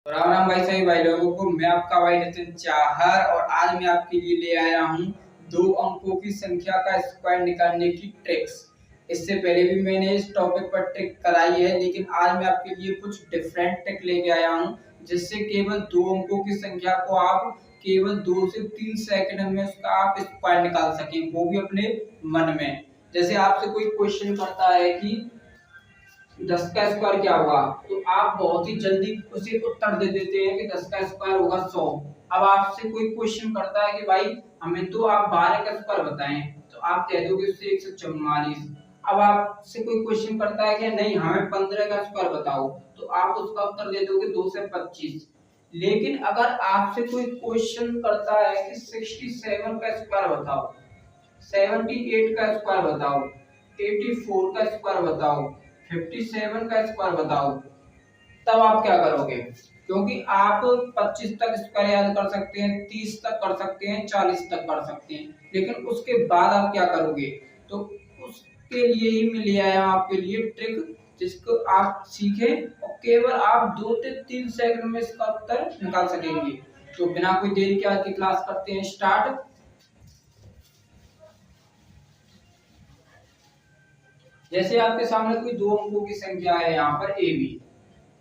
राम राम भाई सभी भाई लोगों को। मैं आपका भाई नितिन चाहर और आज मैं आपके लिए ले आया हूँ दो अंकों की संख्या का स्क्वायर निकालने की ट्रिक्स। इससे पहले भी मैंने इस टॉपिक पर ट्रिक कराई है, लेकिन आज मैं आपके लिए कुछ डिफरेंट ट्रिक लेके आया हूँ जिससे केवल दो अंकों की संख्या को आप केवल 2 से 3 सेकंड में उसका आप स्क्वायर निकाल सकें, वो भी अपने मन में। जैसे आपसे कोई क्वेश्चन करता है कि 10 का स्क्वायर क्या होगा, तो आप बहुत ही जल्दी उसे उत्तर दे देते हैं कि 10 का स्क्वायर होगा 100। अब आपसे कोई क्वेश्चन करता है कि भाई हमें तो आप 12 का स्क्वायर बताएं, तो आप कह दोगे उससे 144। अब आपसे कोई क्वेश्चन करता है कि नहीं हमें 15 का स्क्वायर बताओ, तो आप उसका उत्तर दे दोगे 2 से 25। लेकिन अगर आपसे कोई क्वेश्चन करता है कि 67 का स्क्वायर बताओ, 78 का स्क्वायर बताओ, 84 का स्क्वायर बताओ, 57 का स्क्वायर बताओ, तब आप क्या करोगे? क्योंकि आप 25 तक स्क्वायर याद कर सकते हैं, 30 तक कर सकते हैं, 40 तक कर सकते हैं, लेकिन उसके बाद आप क्या करोगे? तो उसके लिए ही मैं ले आया हूं आपके लिए ट्रिक, जिसको आप सीखें और केवल आप 2 से 3 सेकंड में इसका उत्तर निकाल सकेंगे। तो बिना कोई देरी के आज की क्लास करते हैं स्टार्ट। जैसे आपके सामने कोई दो अंकों की संख्या है यहाँ पर ए बी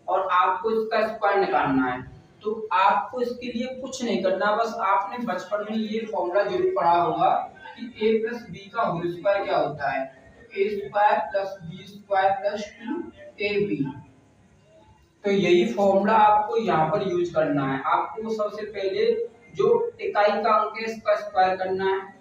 और आपको इसका स्क्वायर निकालना है, तो आपको इसके लिए कुछ नहीं करना, बस आपने बचपन में ये फॉर्मूला जरूर पढ़ा होगा कि a प्लस बी का होल स्क्वायर क्या होता है, A square plus B square plus 2ab। तो यही फॉर्मूला आपको यहाँ पर यूज करना है। आपको सबसे पहले जो इकाई का अंक है इसका स्क्वायर करना है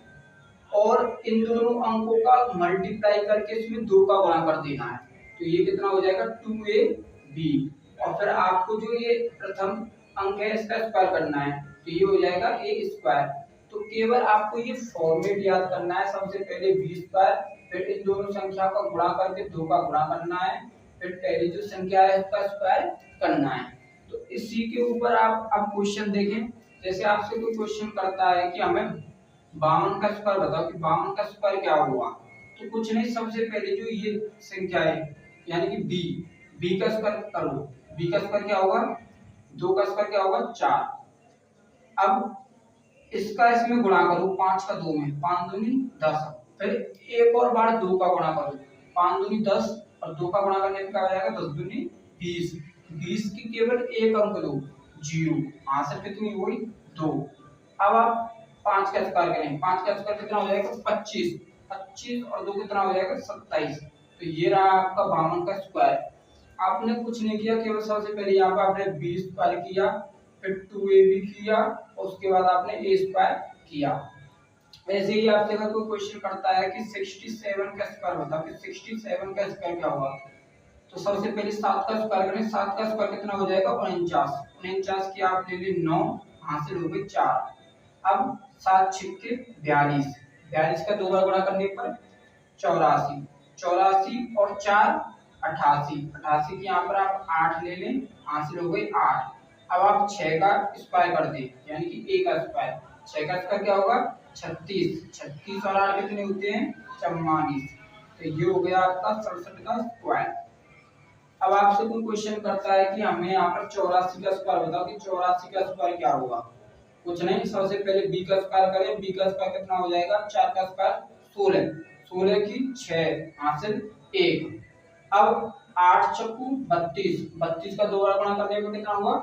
और इन दोनों अंकों का मल्टीप्लाई करके इसमें 2 का गुणा कर देना है, तो ये कितना हो जाएगा 2ab। और फिर आपको जो ये प्रथम अंक है इसका स्क्वायर करना है, तो ये हो जाएगा a स्क्वायर। तो केवल आपको ये फॉर्मेट याद करना है, सबसे पहले b स्क्वायर, फिर इन दोनों संख्या का गुणा करके 2 का गुणा करना है, फिर पहली जो संख्या है उसका स्क्वायर करना है। तो इसी के ऊपर आप अब क्वेश्चन देखें। जैसे आपसे कोई क्वेश्चन करता है कि हमें 52 का स्क्वायर बताओ कि 52 का स्क्वायर क्या होगा, तो कुछ नहीं, सबसे पहले जो ये संख्या है यानी कि बी का स्क्वायर करो। बी का स्क्वायर क्या होगा, 2 का स्क्वायर क्या होगा 4। अब इसका इसमें गुणा करो, 5 का 2 में 5 दूनी 10। फिर एक और बार 2 का गुणा करो, 5 दूनी 10 और 2 का गुणा करने पे क्या हो जाएगा 10 दूनी 20। 20 की केवल एक अंक लो 0, आंसर कितनी हुई 2। अब आप 5 का स्क्वायर करें, 5 का स्क्वायर कितना हो जाएगा 25। 25 और 2 कितना हो जाएगा 27। तो ये रहा आपका 52 का स्क्वायर। आपने कुछ नहीं किया, केवल सबसे पहले यहाँ पर आपने 20 स्क्वायर किया, फिर 2ab किया और उसके बाद आपने a स्क्वायर किया। ऐसे ही आपसे अगर कोई क्वेश्चन करता है कि 67 का स्क्वायर बताओ कि 67 का स्क्वायर क्या होगा, तो सबसे पहले 7 का स्क्वायर करें। 7 का स्क्वायर कितना हो जाएगा 49। 49 की आप ले ली 9, हासिल हो गई 4। अब 7 छिक्के 42, 42 का 2 बार गुणा करने पर 84, 84 और 4 88, 88 की यहाँ पर आप 8 ले लें, हासिल हो गई 8। अब आप 6 का स्क्वायर कर दें यानी कि a का स्क्वायर, 6 का स्क्वायर क्या होगा 36। 36 और 8 कितने होते हैं 44। तो ये हो गया आपका 67 का स्क्वायर। अब आपसे कोई क्वेश्चन करता है कि हमें यहाँ पर 84 का स्क्वायर बताओ कि 84 का स्क्वायर क्या होगा, कुछ नहीं, सबसे पहले b का स्क्वायर करें। b का स्क्वायर कितना हो जाएगा 4 का स्क्वायर 16, 16 की 6 हासिल 1। अब 8 चक्कू 32, 32 का 2 बार गुणा करने पर कितना होगा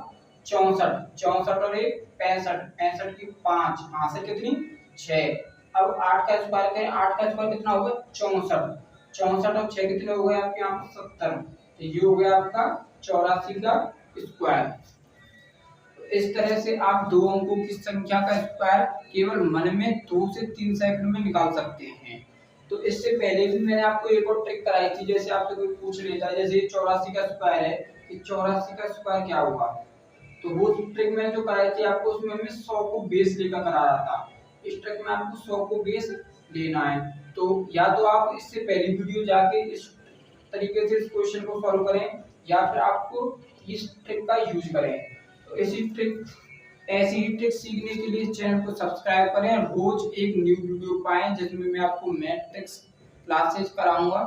64, 64 और 1 65, 65 की 5 हासिल कितनी 6। अब 8 का स्क्वायर करें, 8 का स्क्वायर कितना होगा 64, 64 और 6 कितने हो गए आपके यहाँ पर 70। तो ये हो गया आपका 84 का स्क्वायर। इस तरह से आप दो अंकों की संख्या का स्क्वायर केवल मन में 2 से 3 सेकंड में निकाल सकते हैं। तो इससे पहले भी मैंने आपको एक और ट्रिक कराई थी। जैसे आपसे कोई पूछ लेता है जैसे 84 का स्क्वायर है कि 84 का स्क्वायर क्या होगा, तो वो ट्रिक मैंने जो कराई थी आपको, उसमें मैं 100 को बेस लेकर करा रहा था। इस ट्रिक में आपको 100 को बेस लेना है, तो या तो आप इससे पहली वीडियो जाके इस तरीके से इस क्वेश्चन को सॉल्व करें या फिर आपको इस ट्रिक का यूज करें। तो ऐसी ही ट्रिक सीखने के लिए चैनल को सब्सक्राइब करें, रोज एक न्यू वीडियो पाएं जिसमें मैं आपको मैथ ट्रिक्स क्लासेस कराऊंगा।